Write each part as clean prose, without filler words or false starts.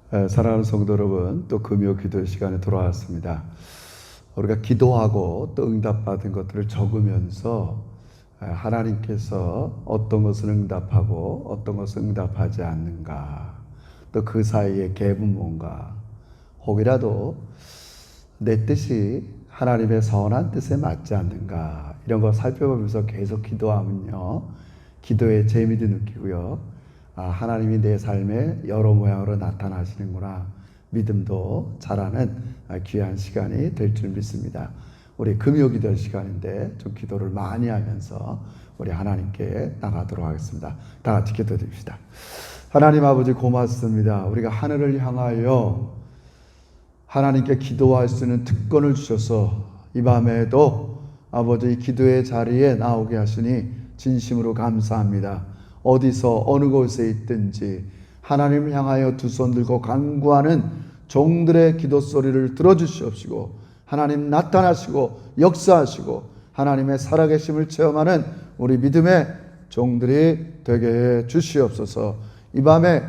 사랑하는 성도 여러분, 또 금요 기도 시간에 돌아왔습니다. 우리가 기도하고 또 응답받은 것들을 적으면서 하나님께서 어떤 것을 응답하고 어떤 것을 응답하지 않는가, 또 그 사이의 갭은 뭔가, 혹이라도 내 뜻이 하나님의 선한 뜻에 맞지 않는가, 이런 거 살펴보면서 계속 기도하면요, 기도의 재미도 느끼고요, 하나님이 내 삶에 여러 모양으로 나타나시는구나, 믿음도 자라는 귀한 시간이 될 줄 믿습니다. 우리 금요 기도 시간인데 좀 기도를 많이 하면서 우리 하나님께 나가도록 하겠습니다. 다 같이 기도드립시다. 하나님 아버지, 고맙습니다. 우리가 하늘을 향하여 하나님께 기도할 수 있는 특권을 주셔서 이 밤에도 아버지 기도의 자리에 나오게 하시니 진심으로 감사합니다. 어디서 어느 곳에 있든지 하나님을 향하여 두 손 들고 간구하는 종들의 기도 소리를 들어주시옵시고, 하나님 나타나시고 역사하시고 하나님의 살아계심을 체험하는 우리 믿음의 종들이 되게 해 주시옵소서. 이 밤에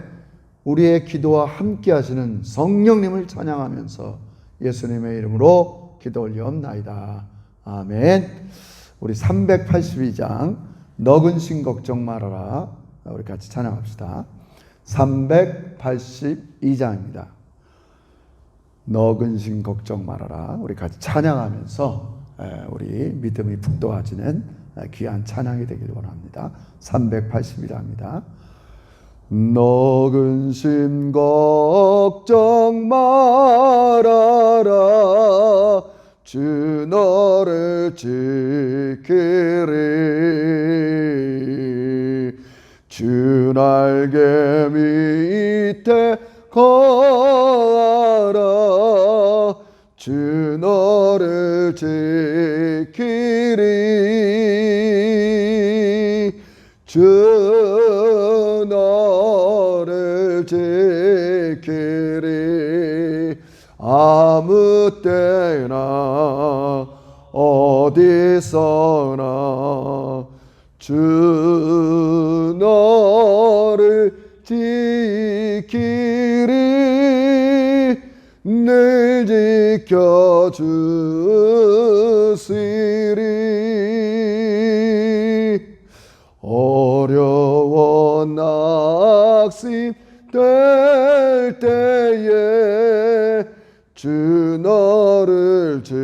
우리의 기도와 함께 하시는 성령님을 찬양하면서 예수님의 이름으로 기도 올리옵나이다. 아멘. 우리 382장 너 근심 걱정 말아라, 우리 같이 찬양합시다. 382장입니다. 너 근심 걱정 말아라, 우리 같이 찬양하면서 우리 믿음이 북돋아지는 귀한 찬양이 되길 원합니다. 382장입니다. 너 근심 걱정 말아라, 주 너를 지키리. 주 날개 밑에 거하라, 주 너를 지키리. 주 너를 지키리. 아무 때나 어디서나 주 너를 지키리. 늘 지켜주시리. 어려워 낙심될 때에 주 너를 지키리.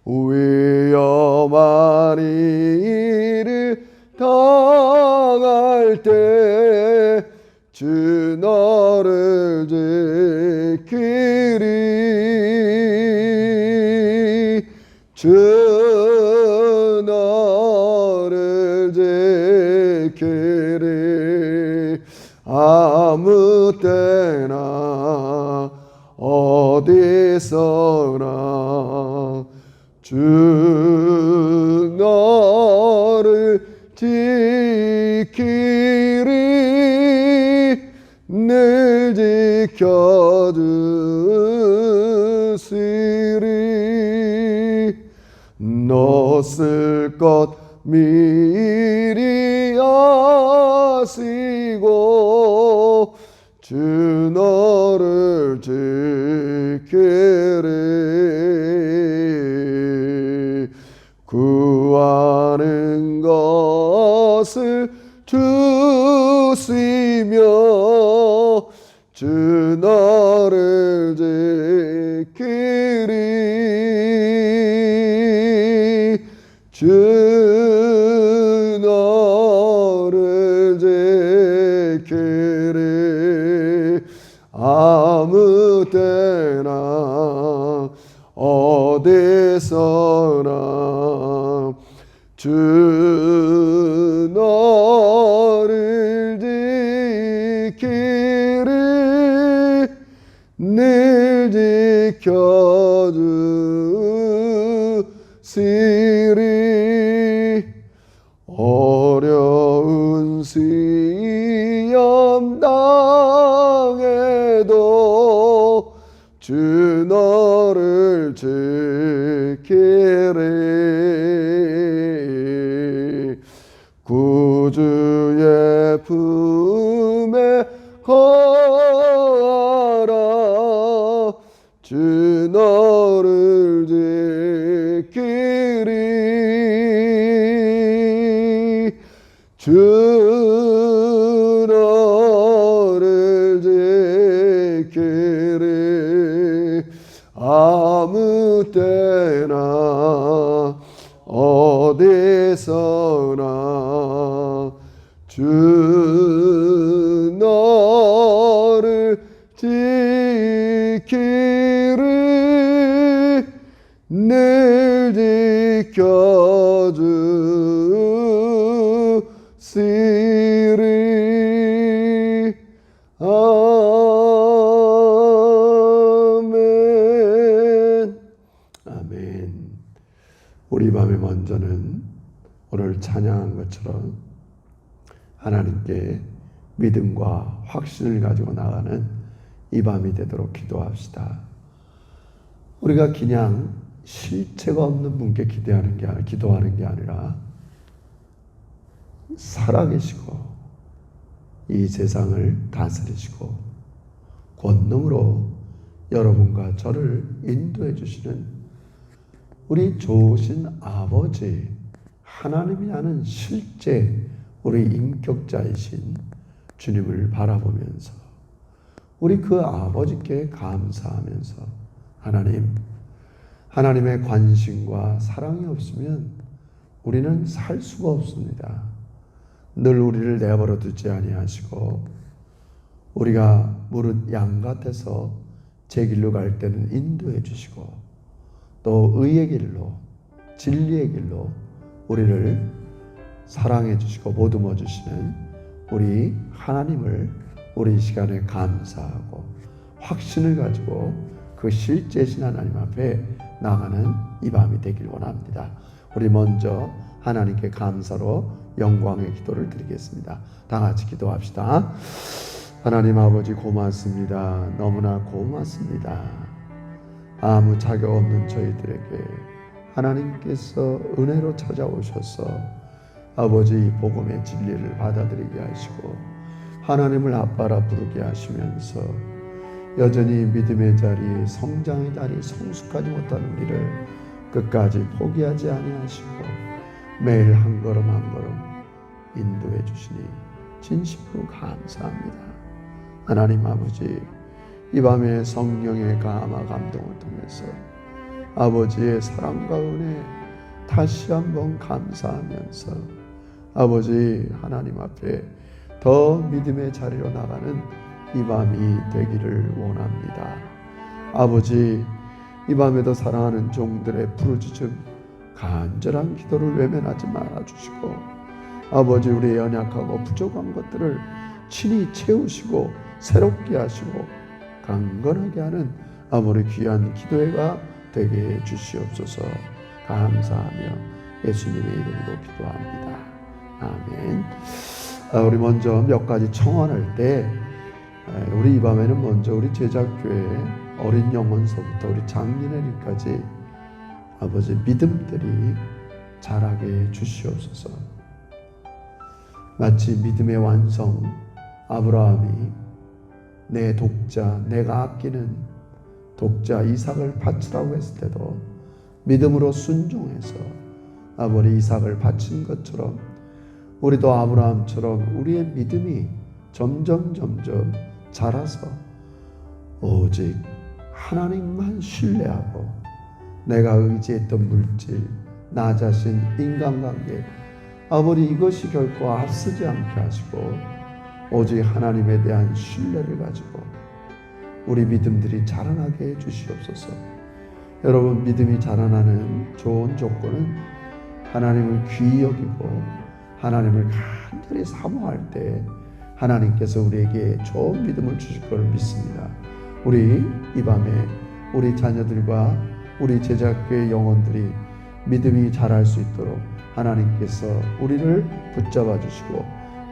위험한 일을 당할 때 주 너를 지키리. 주 너를 지키리. 아무 때나 어디서나 주 너를 지키리. 늘 지켜주시리. 너 쓸 것 미리 아시고 주 너를 지키리. 구하는 것을 주시며 주 너를 지키리. 주 너를 지키리. 아무 때나 어디서나 주 너를 지키리. 늘 지켜주시리. 어려운 시험 당해도 주 너를 지키리. 구주의 품에 거하라. 주 너를 지키리. 주 너를 지키리. 아무 때나 어디서나 주 너를 지키리. 늘 지켜주시리. 아멘. 아멘. 우리 밤에 먼저는 오늘 찬양한 것처럼 하나님께 믿음과 확신을 가지고 나가는 이 밤이 되도록 기도합시다. 우리가 그냥 실체가 없는 분께 기도하는 게 아니라 살아계시고 이 세상을 다스리시고 권능으로 여러분과 저를 인도해 주시는 우리 좋으신 아버지 하나님이라는 실제 우리 인격자이신 주님을 바라보면서 우리 그 아버지께 감사하면서 하나님의 관심과 사랑이 없으면 우리는 살 수가 없습니다. 늘 우리를 내버려 두지 아니하시고 우리가 무릇 양 같아서 제 길로 갈 때는 인도해 주시고 또 의의 길로 진리의 길로 우리를 사랑해 주시고 보듬어 주시는 우리 하나님을 우리 시간에 감사하고 확신을 가지고 그 실제신 하나님 앞에 나가는 이 밤이 되길 원합니다. 우리 먼저 하나님께 감사로 영광의 기도를 드리겠습니다. 다 같이 기도합시다. 하나님 아버지 고맙습니다. 너무나 고맙습니다. 아무 자격 없는 저희들에게 하나님께서 은혜로 찾아오셔서 아버지 복음의 진리를 받아들이게 하시고 하나님을 아빠라 부르게 하시면서 여전히 믿음의 자리, 성장의 자리 성숙하지 못한 우리를 끝까지 포기하지 아니하시고 매일 한 걸음 한 걸음 인도해 주시니 진심으로 감사합니다. 하나님 아버지, 이 밤에 성령의 감화 감동을 통해서 아버지의 사랑과 은혜 다시 한번 감사하면서 아버지 하나님 앞에 더 믿음의 자리로 나가는 이 밤이 되기를 원합니다. 아버지, 이 밤에도 사랑하는 종들의 부르짖음 간절한 기도를 외면하지 말아주시고 아버지 우리의 연약하고 부족한 것들을 친히 채우시고 새롭게 하시고 강건하게 하는 아버지 귀한 기도회가 되게 해 주시옵소서. 감사하며 예수님의 이름으로 기도합니다. 아멘. 우리 먼저 몇 가지 청원할 때 우리 이 밤에는 먼저 우리 제작교회 어린 영혼서부터 우리 장년회까지 아버지 믿음들이 자라게 해 주시옵소서. 마치 믿음의 완성 아브라함이 내 독자, 내가 아끼는 독자 이삭을 바치라고 했을 때도 믿음으로 순종해서 아버지 이삭을 바친 것처럼 우리도 아브라함처럼 우리의 믿음이 점점 자라서 오직 하나님만 신뢰하고 내가 의지했던 물질, 나 자신, 인간관계 아버지 이것이 결코 앞서지 않게 하시고 오직 하나님에 대한 신뢰를 가지고 우리 믿음들이 자라나게 해 주시옵소서. 여러분, 믿음이 자라나는 좋은 조건은 하나님을 귀히 여기고 하나님을 간절히 사모할 때 하나님께서 우리에게 좋은 믿음을 주실 것을 믿습니다. 우리 이 밤에 우리 자녀들과 우리 제자교회 영혼들이 믿음이 자랄 수 있도록 하나님께서 우리를 붙잡아 주시고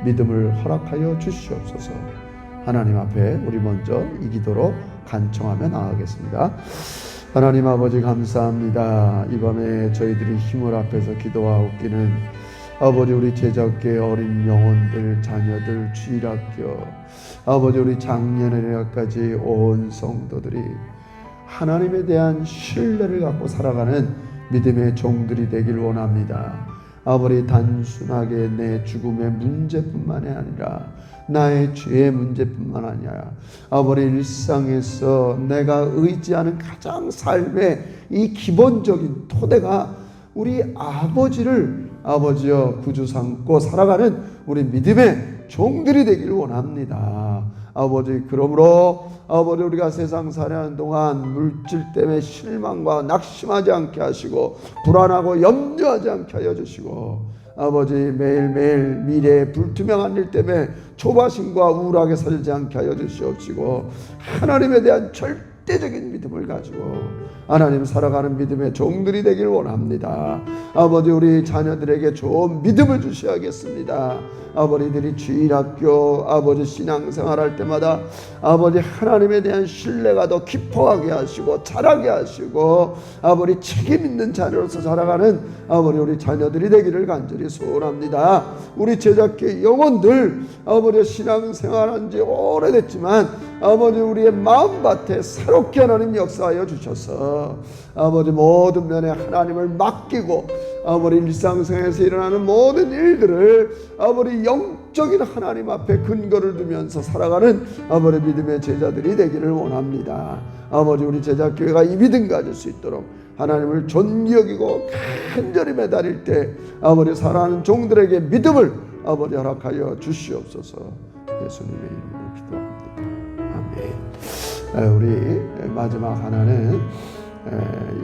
믿음을 허락하여 주시옵소서. 하나님 앞에 우리 먼저 이 기도로 간청하며 나아가겠습니다. 하나님 아버지 감사합니다. 이 밤에 저희들이 힘을 앞에서 기도하옵기는 아버지 우리 제자교회 어린 영혼들, 자녀들, 주일학교, 아버지 우리 작년에까지 온 성도들이 하나님에 대한 신뢰를 갖고 살아가는 믿음의 종들이 되길 원합니다. 아버지 단순하게 내 죽음의 문제뿐만이 아니라 나의 죄의 문제뿐만 아니라 아버지 일상에서 내가 의지하는 가장 삶의 이 기본적인 토대가 우리 아버지를 아버지여 구주 삼고 살아가는 우리 믿음의 종들이 되길 원합니다. 아버지 그러므로 아버지 우리가 세상 살아가는 동안 물질 때문에 실망과 낙심하지 않게 하시고 불안하고 염려하지 않게 하여 주시고 아버지 매일매일 미래의 불투명한 일 때문에 조바심과 우울하게 살지 않게 하여 주시옵시고 하나님에 대한 절대적인 믿음을 가지고 하나님 살아가는 믿음의 종들이 되길 원합니다. 아버지 우리 자녀들에게 좋은 믿음을 주셔야겠습니다. 아버지들이 주일학교 아버지 신앙생활 할 때마다 아버지 하나님에 대한 신뢰가 더 깊어가게 하시고 자라게 하시고 아버지 책임 있는 자녀로서 자라가는 아버지 우리 자녀들이 되기를 간절히 소원합니다. 우리 제자교회 영혼들 아버지 신앙생활한 지 오래됐지만 아버지 우리의 마음밭에 새롭게 하나님 역사하여 주셔서 아버지 모든 면에 하나님을 맡기고 아버지 일상생활에서 일어나는 모든 일들을 아버지 영적인 하나님 앞에 근거를 두면서 살아가는 아버지 믿음의 제자들이 되기를 원합니다. 아버지 우리 제자교회가 이 믿음 가질 수 있도록 하나님을 존귀 여기고 간절히 매달릴 때 아버지 살아가는 종들에게 믿음을 아버지 허락하여 주시옵소서. 예수님의 이름으로 기도합니다. 아멘. 우리 마지막 하나는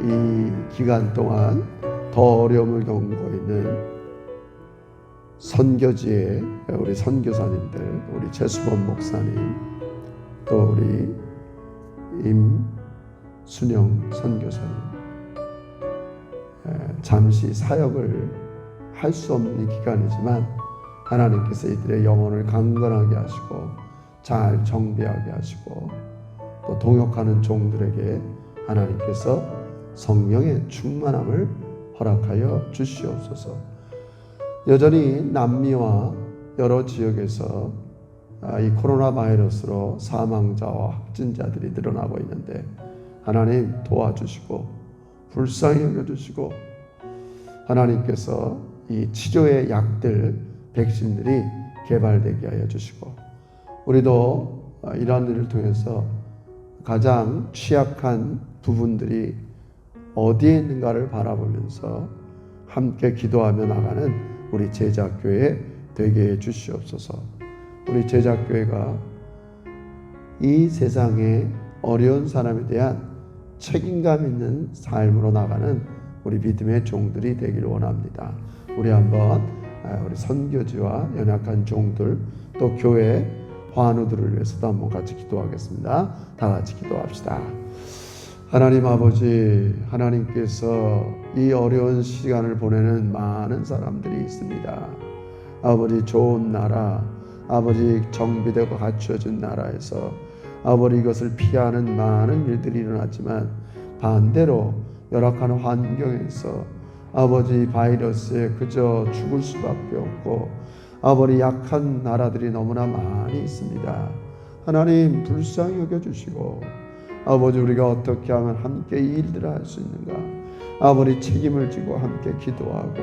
이 기간 동안 더 어려움을 겪고 있는 선교지의 우리 선교사님들, 우리 최수범 목사님, 또 우리 임순영 선교사님, 잠시 사역을 할 수 없는 기간이지만 하나님께서 이들의 영혼을 강건하게 하시고 잘 정비하게 하시고 또 동역하는 종들에게 하나님께서 성령의 충만함을 허락하여 주시옵소서. 여전히 남미와 여러 지역에서 이 코로나 바이러스로 사망자와 확진자들이 늘어나고 있는데 하나님 도와주시고 불쌍히 여겨주시고 하나님께서 이 치료의 약들, 백신들이 개발되게 하여 주시고 우리도 이러한 일을 통해서 가장 취약한 부분들이 어디에 있는가를 바라보면서 함께 기도하며 나가는 우리 제자교회 되게 해 주시옵소서. 우리 제자교회가 이 세상에 어려운 사람에 대한 책임감 있는 삶으로 나가는 우리 믿음의 종들이 되기를 원합니다. 우리 한번 우리 선교지와 연약한 종들 또 교회 환우들을 위해서도 한번 같이 기도하겠습니다. 다 같이 기도합시다. 하나님 아버지, 하나님께서 이 어려운 시간을 보내는 많은 사람들이 있습니다. 아버지 좋은 나라, 아버지 정비되고 갖추어진 나라에서 아버지 이것을 피하는 많은 일들이 일어났지만 반대로 열악한 환경에서 아버지 바이러스에 그저 죽을 수밖에 없고 아버지 약한 나라들이 너무나 많이 있습니다. 하나님 불쌍히 여겨주시고 아버지 우리가 어떻게 하면 함께 이 일들을 할 수 있는가 아버지 책임을 지고 함께 기도하고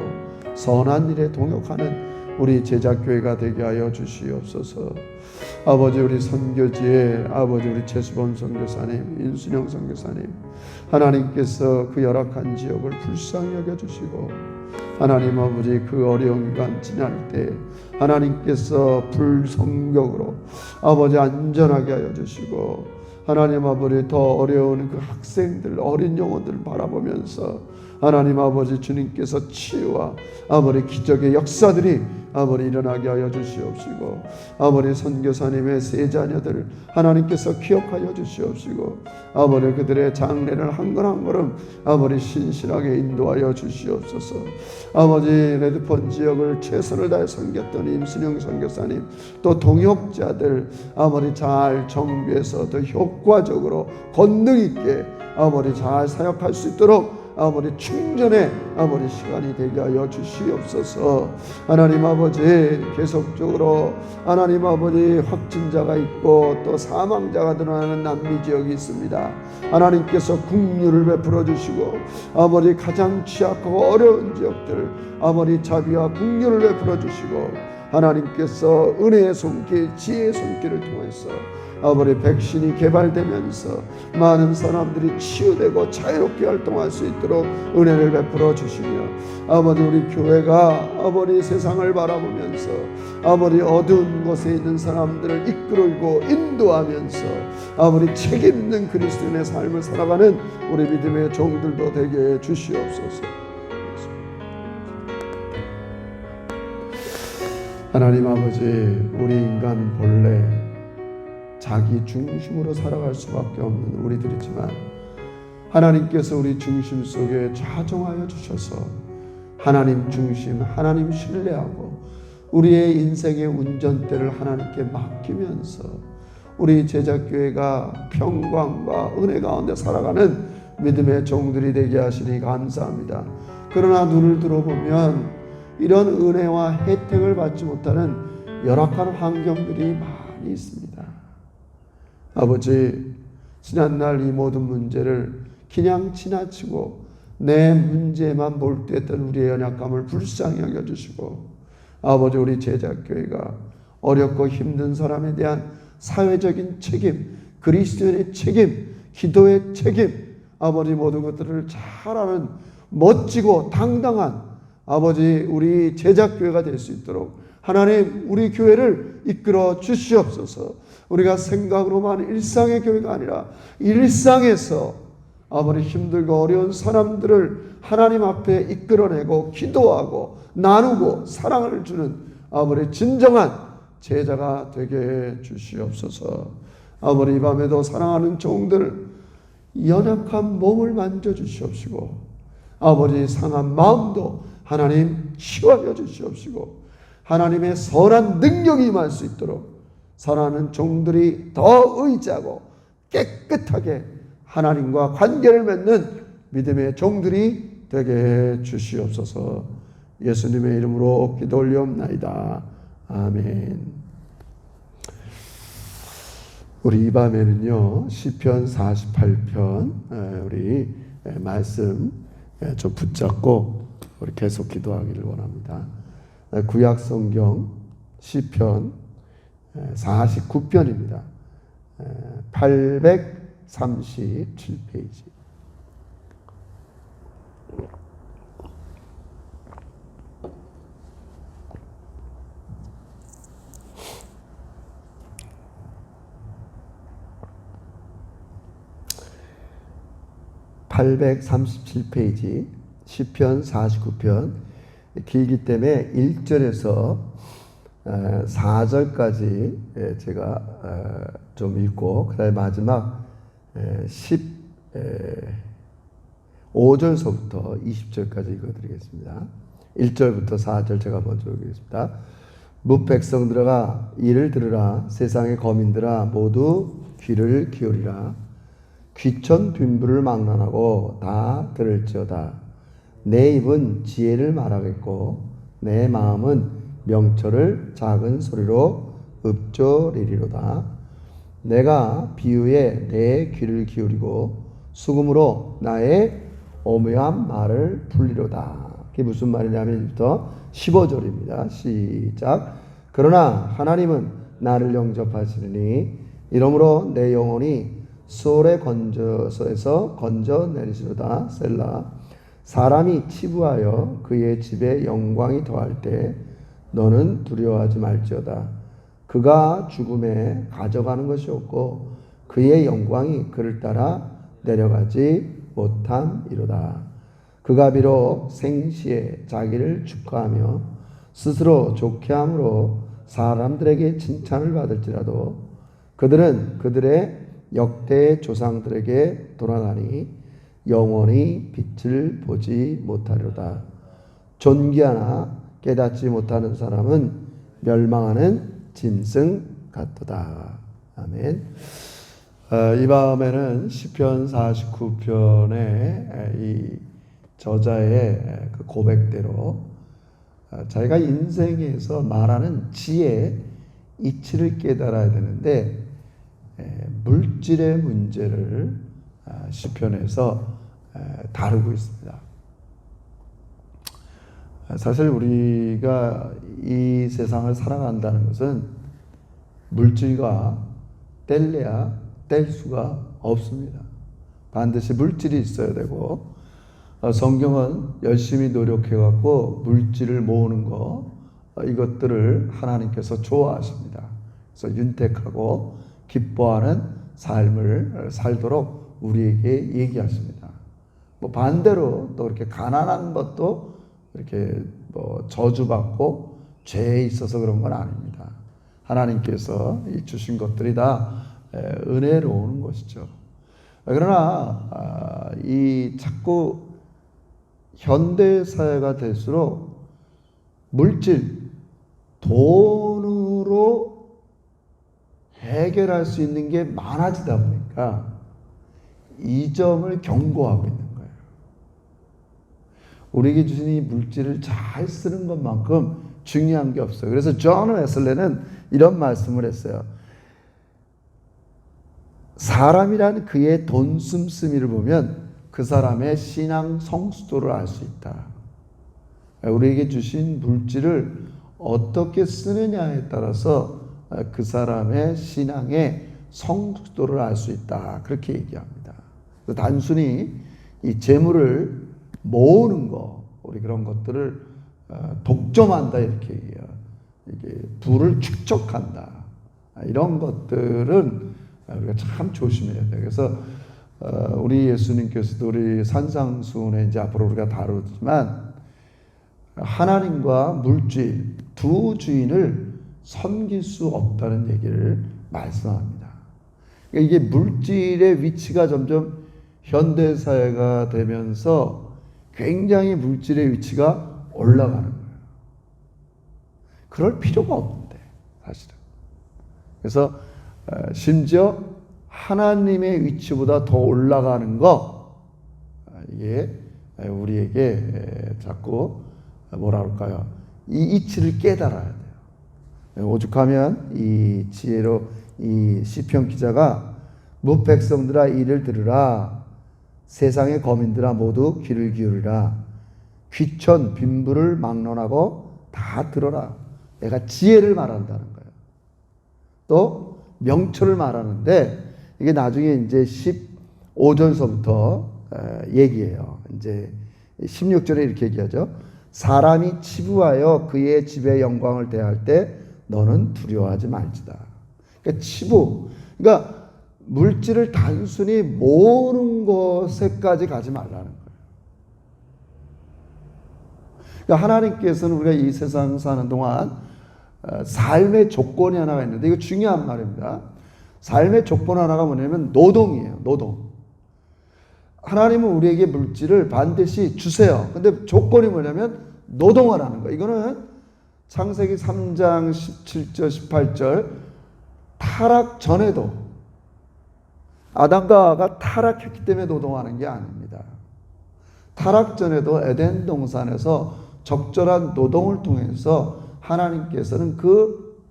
선한 일에 동역하는 우리 제자교회가 되게 하여 주시옵소서. 아버지 우리 선교지에 아버지 우리 최수범 선교사님, 인순영 선교사님 하나님께서 그 열악한 지역을 불쌍히 여겨주시고 하나님 아버지 그 어려운 기간 지날 때 하나님께서 불성격으로 아버지 안전하게 하여 주시고 하나님 아버지 더 어려운 그 학생들 어린 영혼들을 바라보면서 하나님 아버지 주님께서 치유와 아버지 기적의 역사들이 아버지 일어나게 하여 주시옵시고 아버지 선교사님의 세 자녀들 하나님께서 기억하여 주시옵시고 아버지 그들의 장래를 한 걸 한 걸음 아버지 신실하게 인도하여 주시옵소서. 아버지 레드폰 지역을 최선을 다해 섬겼던 임순영 선교사님 또 동역자들 아버지 잘 정비해서 더 효과적으로 권능 있게 아버지 잘 사역할 수 있도록 아버지 충전의 아버지 시간이 되게 하여 주시옵소서. 하나님 아버지 계속적으로 하나님 아버지 확진자가 있고 또 사망자가 늘어나는 남미 지역이 있습니다. 하나님께서 긍휼을 베풀어 주시고 아버지 가장 취약하고 어려운 지역들 아버지 자비와 긍휼을 베풀어 주시고 하나님께서 은혜의 손길 지혜의 손길을 통해서 아버지 백신이 개발되면서 많은 사람들이 치유되고 자유롭게 활동할 수 있도록 은혜를 베풀어 주시며 아버지 우리 교회가 아버지 세상을 바라보면서 아버지 어두운 곳에 있는 사람들을 이끌고 인도하면서 아버지 책임있는 그리스도인의 삶을 살아가는 우리 믿음의 종들도 되게 해 주시옵소서. 하나님 아버지 우리 인간 본래 자기 중심으로 살아갈 수밖에 없는 우리들이지만 하나님께서 우리 중심 속에 좌정하여 주셔서 하나님 중심, 하나님 신뢰하고 우리의 인생의 운전대를 하나님께 맡기면서 우리 제자교회가 평강과 은혜 가운데 살아가는 믿음의 종들이 되게 하시니 감사합니다. 그러나 눈을 들어보면 이런 은혜와 혜택을 받지 못하는 열악한 환경들이 많이 있습니다. 아버지 지난날 이 모든 문제를 그냥 지나치고 내 문제만 몰두했던 우리의 연약감을 불쌍히 여겨주시고 아버지 우리 제자교회가 어렵고 힘든 사람에 대한 사회적인 책임, 그리스도인의 책임, 기도의 책임 아버지 모든 것들을 잘 아는 멋지고 당당한 아버지 우리 제자교회가 될 수 있도록 하나님 우리 교회를 이끌어 주시옵소서. 우리가 생각으로만 일상의 교회가 아니라 일상에서 아버지 힘들고 어려운 사람들을 하나님 앞에 이끌어내고 기도하고 나누고 사랑을 주는 아버지 진정한 제자가 되게 해 주시옵소서. 아버지 이 밤에도 사랑하는 종들 연약한 몸을 만져주시옵시고 아버지 상한 마음도 하나님 치유하여 주시옵시고 하나님의 선한 능력이 임할 수 있도록 사랑하는 종들이 더 의지하고 깨끗하게 하나님과 관계를 맺는 믿음의 종들이 되게 해 주시옵소서. 예수님의 이름으로 기도 올리옵나이다. 아멘. 우리 이 밤에는요 시편 48편 우리 말씀 좀 붙잡고 우리 계속 기도하기를 원합니다. 구약 성경 시편 49편입니다. 837페이지. (837페이지) 시편 49편 길기 때문에 1절에서 4절까지 제가 좀 읽고 그 다음에 마지막 15절서부터 20절까지 읽어드리겠습니다. 1절부터 4절 제가 먼저 읽겠습니다. 뭇백성들아 이를 들으라. 세상의 거민들아 모두 귀를 기울이라. 귀천 빈부를 망론하고 다 들을지어다. 내 입은 지혜를 말하겠고 내 마음은 명철을 작은 소리로 읊조리리로다. 내가 비유에 내 귀를 기울이고 수금으로 나의 오묘한 말을 풀리로다. 그게 무슨 말이냐면 1부터 15절입니다. 시작. 그러나 하나님은 나를 영접하시느니 이러므로 내 영혼이 수월의 건져서에서 건져내리시로다. 셀라. 사람이 치부하여 그의 집에 영광이 더할 때 너는 두려워하지 말지어다. 그가 죽음에 가져가는 것이 없고 그의 영광이 그를 따라 내려가지 못함이로다. 그가 비록 생시에 자기를 축하하며 스스로 좋게 함으로 사람들에게 칭찬을 받을지라도 그들은 그들의 역대 조상들에게 돌아가니 영원히 빛을 보지 못하리로다. 존귀하나 깨닫지 못하는 사람은 멸망하는 짐승 같도다. 아멘. 이 밤에는 시편 49편의 이 저자의 그 고백대로 자기가 인생에서 말하는 지혜, 이치를 깨달아야 되는데 물질의 문제를 시편에서 다루고 있습니다. 사실 우리가 이 세상을 살아간다는 것은 물질과 뗄래야 뗄 수가 없습니다. 반드시 물질이 있어야 되고 성경은 열심히 노력해갖고 물질을 모으는 거 이것들을 하나님께서 좋아하십니다. 그래서 윤택하고 기뻐하는 삶을 살도록 우리에게 얘기하십니다. 뭐 반대로 또 이렇게 가난한 것도 이렇게 뭐 저주받고 죄에 있어서 그런 건 아닙니다. 하나님께서 주신 것들이 다 은혜로운 것이죠. 그러나 이 자꾸 현대 사회가 될수록 물질, 돈으로 해결할 수 있는 게 많아지다 보니까 이 점을 경고하고 있는 거예요. 우리에게 주신 이 물질을 잘 쓰는 것만큼 중요한 게 없어요. 그래서 존 웨슬레는 이런 말씀을 했어요. 사람이란 그의 돈 씀씀이를 보면 그 사람의 신앙 성숙도를 알 수 있다. 우리에게 주신 물질을 어떻게 쓰느냐에 따라서 그 사람의 신앙의 성숙도를 알 수 있다. 그렇게 얘기합니다. 단순히 이 재물을 모으는 거, 우리 그런 것들을 독점한다 이렇게 얘기해요. 이게 부를 축적한다. 이런 것들은 우리가 참 조심해야 돼요. 그래서 우리 예수님께서도 우리 산상수훈에 이제 앞으로 우리가 다루지만 하나님과 물질 두 주인을 섬길 수 없다는 얘기를 말씀합니다. 그러니까 이게 물질의 위치가 점점 현대 사회가 되면서 굉장히 물질의 위치가 올라가는 거예요. 그럴 필요가 없는데 사실은. 그래서 심지어 하나님의 위치보다 더 올라가는 거, 이게 우리에게 자꾸 뭐라 그럴까요? 이 이치를 깨달아야 돼요. 오죽하면 이 지혜로 이 시편 기자가 무백성들아 이를 들으라, 세상의 거민들아 모두 귀를 기울이라, 귀천 빈부를 막론하고 다 들어라. 내가 지혜를 말한다는 거예요. 또 명철을 말하는데 이게 나중에 이제 15절서부터 얘기해요. 이제 16절에 이렇게 얘기하죠. 사람이 치부하여 그의 집의 영광을 대할 때 너는 두려워하지 말지다. 그러니까 치부, 그러니까 물질을 단순히 모으는 것에까지 가지 말라는 거예요. 그러니까 하나님께서는 우리가 이 세상 사는 동안 삶의 조건이 하나가 있는데 이거 중요한 말입니다. 삶의 조건 하나가 뭐냐면 노동이에요. 노동. 하나님은 우리에게 물질을 반드시 주세요. 근데 조건이 뭐냐면 노동하라는 거예요. 이거는 창세기 3장 17절 18절 타락 전에도 아담과 하와가 타락했기 때문에 노동하는 게 아닙니다. 타락 전에도 에덴 동산에서 적절한 노동을 통해서 하나님께서는 그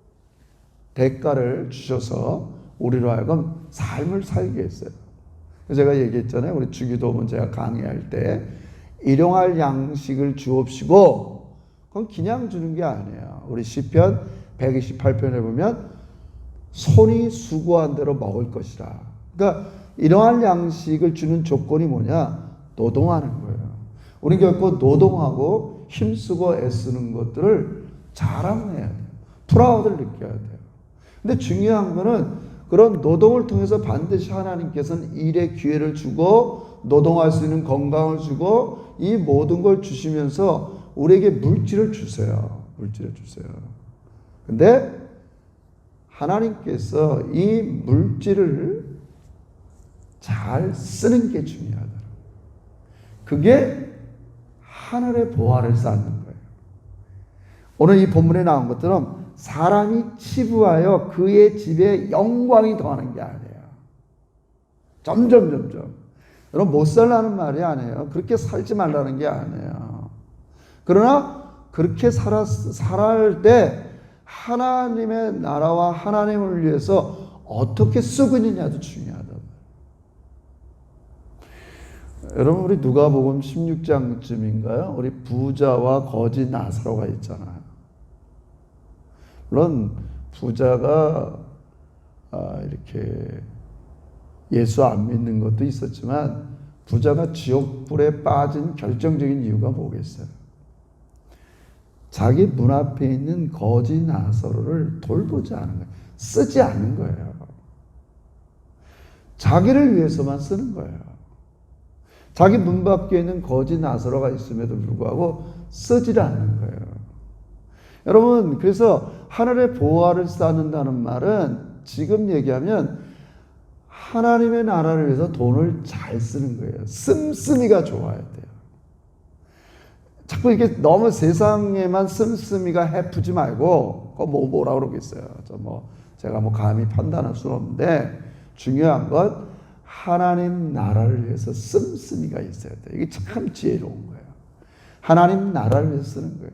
대가를 주셔서 우리로 하여금 삶을 살게 했어요. 제가 얘기했잖아요. 우리 주기도문 제가 강의할 때 일용할 양식을 주옵시고, 그건 그냥 주는 게 아니에요. 우리 시편 128편에 보면 손이 수고한 대로 먹을 것이라. 그러니까 일용할 양식을 주는 조건이 뭐냐? 노동하는 거예요. 우리 결코 노동하고 힘쓰고 애쓰는 것들을 자랑해야 돼요. 프라우드를 느껴야 돼요. 근데 중요한 거는 그런 노동을 통해서 반드시 하나님께서는 일의 기회를 주고 노동할 수 있는 건강을 주고 이 모든 걸 주시면서 우리에게 물질을 주세요. 물질을 주세요. 근데 하나님께서 이 물질을 잘 쓰는 게 중요하다. 그게 하늘의 보화를 쌓는 거예요. 오늘 이 본문에 나온 것처럼 사람이 치부하여 그의 집에 영광이 더하는 게 아니에요. 점점. 여러분, 못 살라는 말이 아니에요. 그렇게 살지 말라는 게 아니에요. 그러나 그렇게 살아갈 때 하나님의 나라와 하나님을 위해서 어떻게 쓰고 있느냐도 중요하다. 여러분, 우리 누가복음 16장쯤인가요? 우리 부자와 거지 나사로가 있잖아요. 물론 부자가 이렇게 예수 안 믿는 것도 있었지만 부자가 지옥불에 빠진 결정적인 이유가 뭐겠어요? 자기 문 앞에 있는 거지 나사로를 돌보지 않은 거예요. 쓰지 않는 거예요. 자기를 위해서만 쓰는 거예요. 자기 문 밖에 있는 거지 나사로가 있음에도 불구하고 쓰질 않는 거예요. 여러분, 그래서 하늘의 보화를 쌓는다는 말은 지금 얘기하면 하나님의 나라를 위해서 돈을 잘 쓰는 거예요. 씀씀이가 좋아야 돼요. 자꾸 이렇게 너무 세상에만 씀씀이가 해프지 말고, 뭐라 그러겠어요. 제가 감히 판단할 수는 없는데, 중요한 건 하나님 나라를 위해서 씀씀이가 있어야 돼요. 이게 참 지혜로운 거예요. 하나님 나라를 위해서 쓰는 거예요.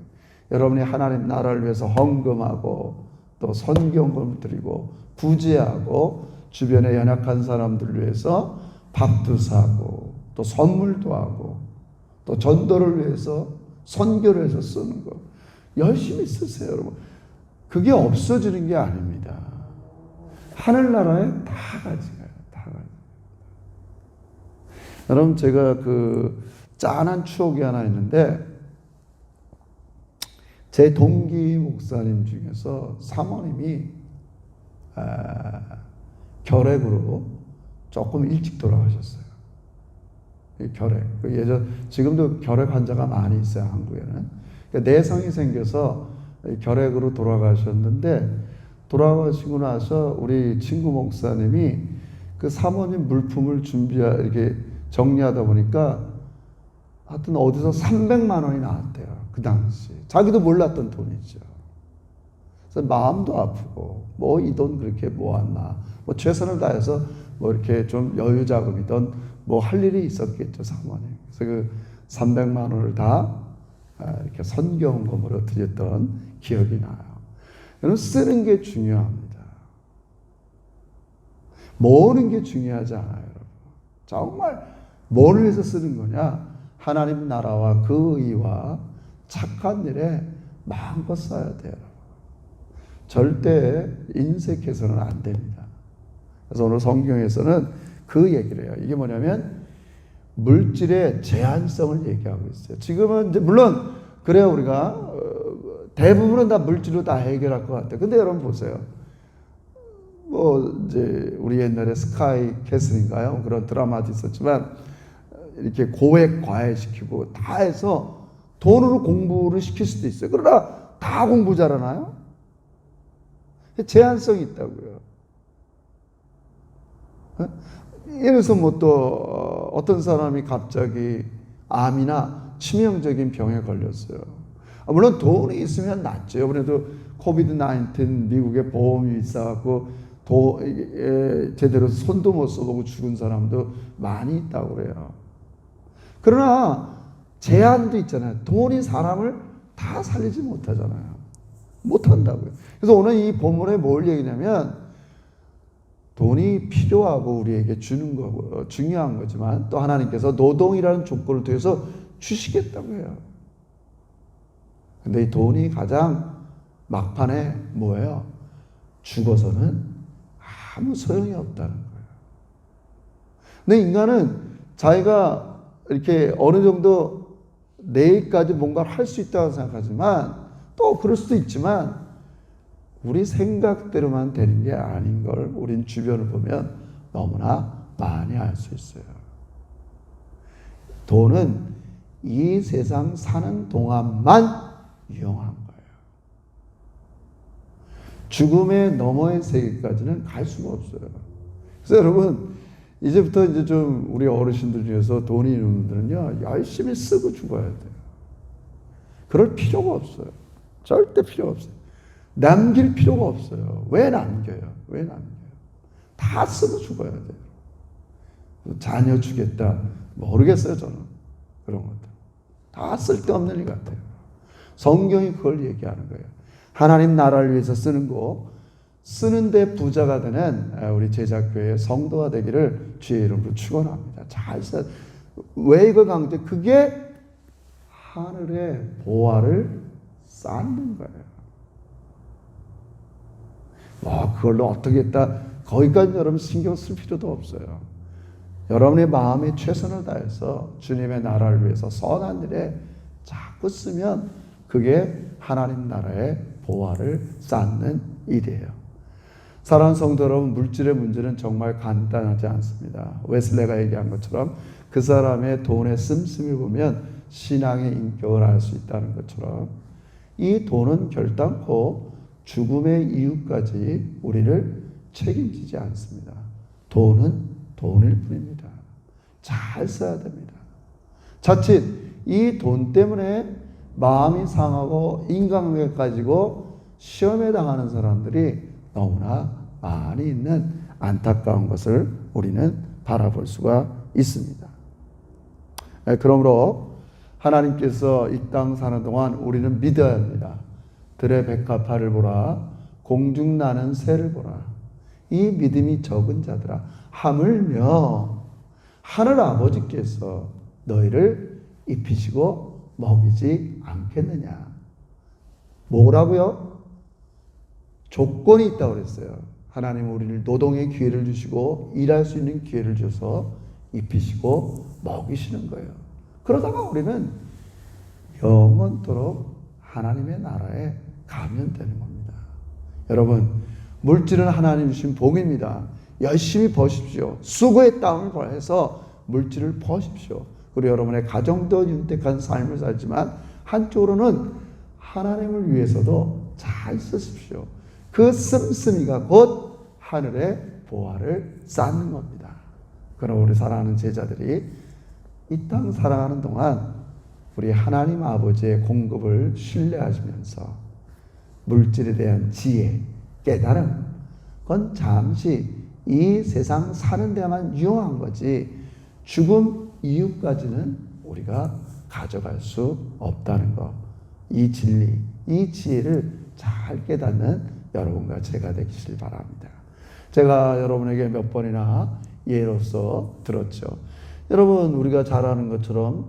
여러분이 하나님 나라를 위해서 헌금하고, 또 선경금을 드리고, 구제하고, 주변에 연약한 사람들을 위해서 밥도 사고, 또 선물도 하고, 또 전도를 위해서, 선교를 위해서 쓰는 거. 열심히 쓰세요, 여러분. 그게 없어지는 게 아닙니다. 하늘나라에 다 가져가요. 다 가져가요. 여러분, 제가 짠한 추억이 하나 있는데, 제 동기 목사님 중에서 사모님이 결핵으로 조금 일찍 돌아가셨어요. 결핵. 지금도 결핵 환자가 많이 있어요, 한국에는. 그러니까 내성이 생겨서 결핵으로 돌아가셨는데, 돌아가시고 나서 우리 친구 목사님이 그 사모님 물품을 이렇게 정리하다 보니까 하여튼 어디서 300만 원이 나왔대요. 그 당시. 자기도 몰랐던 돈이죠. 그래서 마음도 아프고, 이 돈 그렇게 모았나. 최선을 다해서 이렇게 좀 여유 자금이든 할 일이 있었겠죠, 사모님. 그래서 그 300만 원을 다 이렇게 선경금으로 드렸던 기억이 나요. 여러분, 쓰는 게 중요합니다. 모으는 게 중요하지 않아요, 여러분. 정말 뭘 위해서 쓰는 거냐? 하나님 나라와 그 의와 착한 일에 마음껏 써야 돼요. 절대 인색해서는 안 됩니다. 그래서 오늘 성경에서는 그 얘기를 해요. 이게 뭐냐면 물질의 제한성을 얘기하고 있어요. 지금은 이제 물론 그래요, 우리가 대부분은 다 물질로 다 해결할 것 같아요. 근데 여러분 보세요. 이제 우리 옛날에 스카이 캐슬인가요? 그런 드라마도 있었지만 이렇게 고액 과외시키고 다 해서 돈으로 공부를 시킬 수도 있어요. 그러나 다 공부 잘하나요? 제한성이 있다고요. 예를 들어서 또 어떤 사람이 갑자기 암이나 치명적인 병에 걸렸어요. 물론 돈이 있으면 낫죠. 이번에도 코비드-19 미국에 보험이 있어갖고 제대로 손도 못 써보고 죽은 사람도 많이 있다고 그래요. 그러나 제한도 있잖아요. 돈이 사람을 다 살리지 못하잖아요. 못한다고요. 그래서 오늘 이 본문에 뭘 얘기냐면 돈이 필요하고 우리에게 주는 거고 중요한 거지만 또 하나님께서 노동이라는 조건을 통해서 주시겠다고 해요. 근데 이 돈이 가장 막판에 뭐예요? 죽어서는 아무 소용이 없다는 거예요. 근데 인간은 자기가 이렇게 어느 정도 내일까지 뭔가를 할 수 있다고 생각하지만 또 그럴 수도 있지만 우리 생각대로만 되는 게 아닌 걸 우린 주변을 보면 너무나 많이 알 수 있어요. 돈은 이 세상 사는 동안만 유용한 거예요. 죽음의 너머의 세계까지는 갈 수가 없어요. 그래서 여러분, 이제부터 이제 좀 우리 어르신들 중에서 돈이 있는 분들은요, 열심히 쓰고 죽어야 돼요. 그럴 필요가 없어요. 절대 필요가 없어요. 남길 필요가 없어요. 왜 남겨요? 왜 남겨요? 다 쓰고 죽어야 돼요. 자녀 주겠다. 모르겠어요, 저는. 그런 것들. 다 쓸데없는 일 같아요. 성경이 그걸 얘기하는 거예요. 하나님 나라를 위해서 쓰는 거, 쓰는데 부자가 되는 우리 제자교회의 성도가 되기를 주의 이름으로 축원합니다. 잘 써. 왜 이거 강조? 그게 하늘의 보화를 쌓는 거예요. 그걸로 어떻게 했다? 거기까지 여러분 신경 쓸 필요도 없어요. 여러분의 마음에 최선을 다해서 주님의 나라를 위해서 선한 일에 자꾸 쓰면 그게 하나님 나라의 보화를 쌓는 일이에요. 사랑하는 성도 여러분, 물질의 문제는 정말 간단하지 않습니다. 웨슬레가 얘기한 것처럼 그 사람의 돈의 씀씀을 보면 신앙의 인격을 알 수 있다는 것처럼 이 돈은 결단코 죽음의 이유까지 우리를 책임지지 않습니다. 돈은 돈일 뿐입니다. 잘 써야 됩니다. 자칫 이 돈 때문에 마음이 상하고 인간관계 가지고 시험에 당하는 사람들이 너무나 많이 있는 안타까운 것을 우리는 바라볼 수가 있습니다. 그러므로 하나님께서 이 땅 사는 동안 우리는 믿어야 합니다. 들의 백합화를 보라, 공중 나는 새를 보라. 이 믿음이 적은 자들아, 하물며 하늘 아버지께서 너희를 입히시고 먹이지 않겠느냐. 뭐라고요? 조건이 있다고 그랬어요. 하나님은 우리를 노동의 기회를 주시고 일할 수 있는 기회를 줘서 입히시고 먹이시는 거예요. 그러다가 우리는 영원토록 하나님의 나라에 가면 되는 겁니다. 여러분, 물질은 하나님 주신 복입니다. 열심히 버십시오. 수고의 땀을 벌여서 물질을 버십시오. 그리고 여러분의 가정도 윤택한 삶을 살지만 한쪽으로는 하나님을 위해서도 잘 쓰십시오. 그 씀씀이가 곧 하늘의 보화를 쌓는 겁니다. 그럼 우리 사랑하는 제자들이 이 땅 살아가는 동안 우리 하나님 아버지의 공급을 신뢰하시면서 물질에 대한 지혜, 깨달음, 그건 잠시 이 세상 사는 데만 유용한 거지 죽음 이후까지는 우리가 가져갈 수 없다는 것. 이 진리, 이 지혜를 잘 깨닫는 여러분과 제가 되시길 바랍니다. 제가 여러분에게 몇 번이나 예로서 들었죠. 여러분, 우리가 잘 아는 것처럼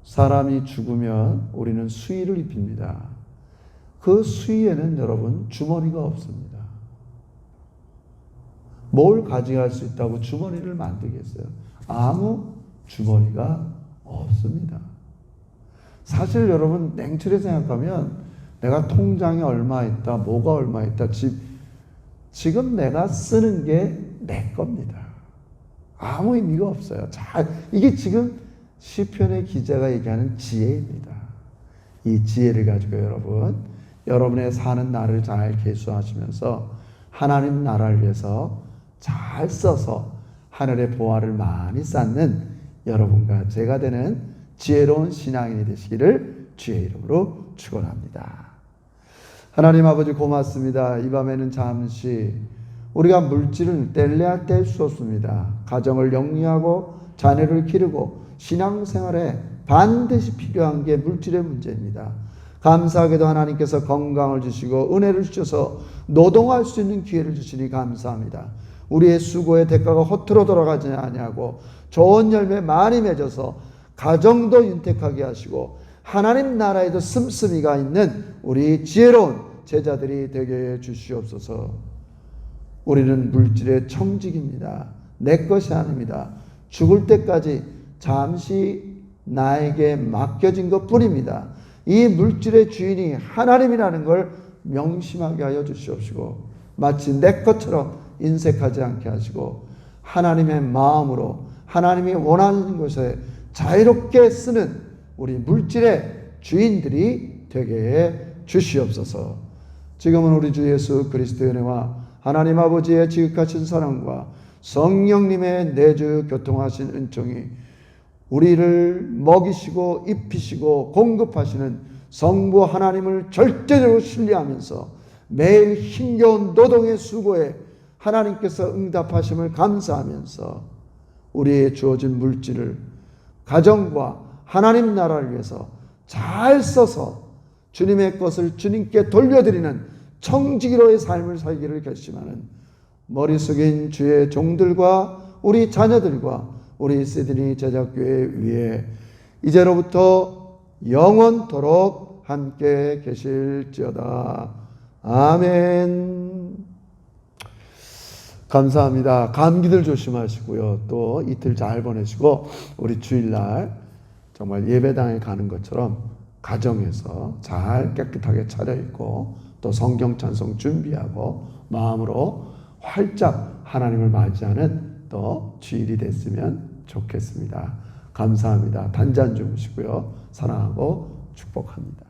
사람이 죽으면 우리는 수의를 입힙니다. 그 수의에는 여러분 주머니가 없습니다. 뭘 가져갈 수 있다고 주머니를 만들겠어요? 아무 주머니가 없습니다. 사실 여러분 냉철히 생각하면 내가 통장에 얼마 있다, 뭐가 얼마 있다, 지금 내가 쓰는 게 내 겁니다. 아무 의미가 없어요. 이게 지금 시편의 기자가 얘기하는 지혜입니다. 이 지혜를 가지고 여러분의 사는 날을 잘 계수하시면서 하나님 나라를 위해서 잘 써서 하늘의 보화를 많이 쌓는 여러분과 제가 되는 지혜로운 신앙인이 되시기를 주의 이름으로 축원합니다. 하나님 아버지 고맙습니다. 이 밤에는 잠시 우리가 물질을 뗄래야 뗄 수 없습니다. 가정을 영위하고 자녀를 기르고 신앙생활에 반드시 필요한 게 물질의 문제입니다. 감사하게도 하나님께서 건강을 주시고 은혜를 주셔서 노동할 수 있는 기회를 주시니 감사합니다. 우리의 수고의 대가가 허투루 돌아가지 아니하고 좋은 열매 많이 맺어서 가정도 윤택하게 하시고 하나님 나라에도 씀씀이가 있는 우리 지혜로운 제자들이 되게 해 주시옵소서. 우리는 물질의 청직입니다. 내 것이 아닙니다. 죽을 때까지 잠시 나에게 맡겨진 것뿐입니다. 이 물질의 주인이 하나님이라는 걸 명심하게 하여 주시옵시고 마치 내 것처럼 인색하지 않게 하시고 하나님의 마음으로 하나님이 원하는 것에 자유롭게 쓰는 우리 물질의 주인들이 되게 해 주시옵소서. 지금은 우리 주 예수 그리스도의 은혜와 하나님 아버지의 지극하신 사랑과 성령님의 내주 교통하신 은총이 우리를 먹이시고 입히시고 공급하시는 성부 하나님을 절대적으로 신뢰하면서 매일 힘겨운 노동의 수고에 하나님께서 응답하심을 감사하면서 우리의 주어진 물질을 가정과 하나님 나라를 위해서 잘 써서 주님의 것을 주님께 돌려드리는 청지기로의 삶을 살기를 결심하는 머리 숙인 주의 종들과 우리 자녀들과 우리 시드니 제작교회 위에 이제로부터 영원토록 함께 계실지어다. 아멘. 감사합니다. 감기들 조심하시고요. 또 이틀 잘 보내시고 우리 주일날 정말 예배당에 가는 것처럼 가정에서 잘 깨끗하게 차려입고 또 성경 찬송 준비하고 마음으로 활짝 하나님을 맞이하는 또 주일이 됐으면 좋겠습니다. 감사합니다. 단잠 주무시고요. 사랑하고 축복합니다.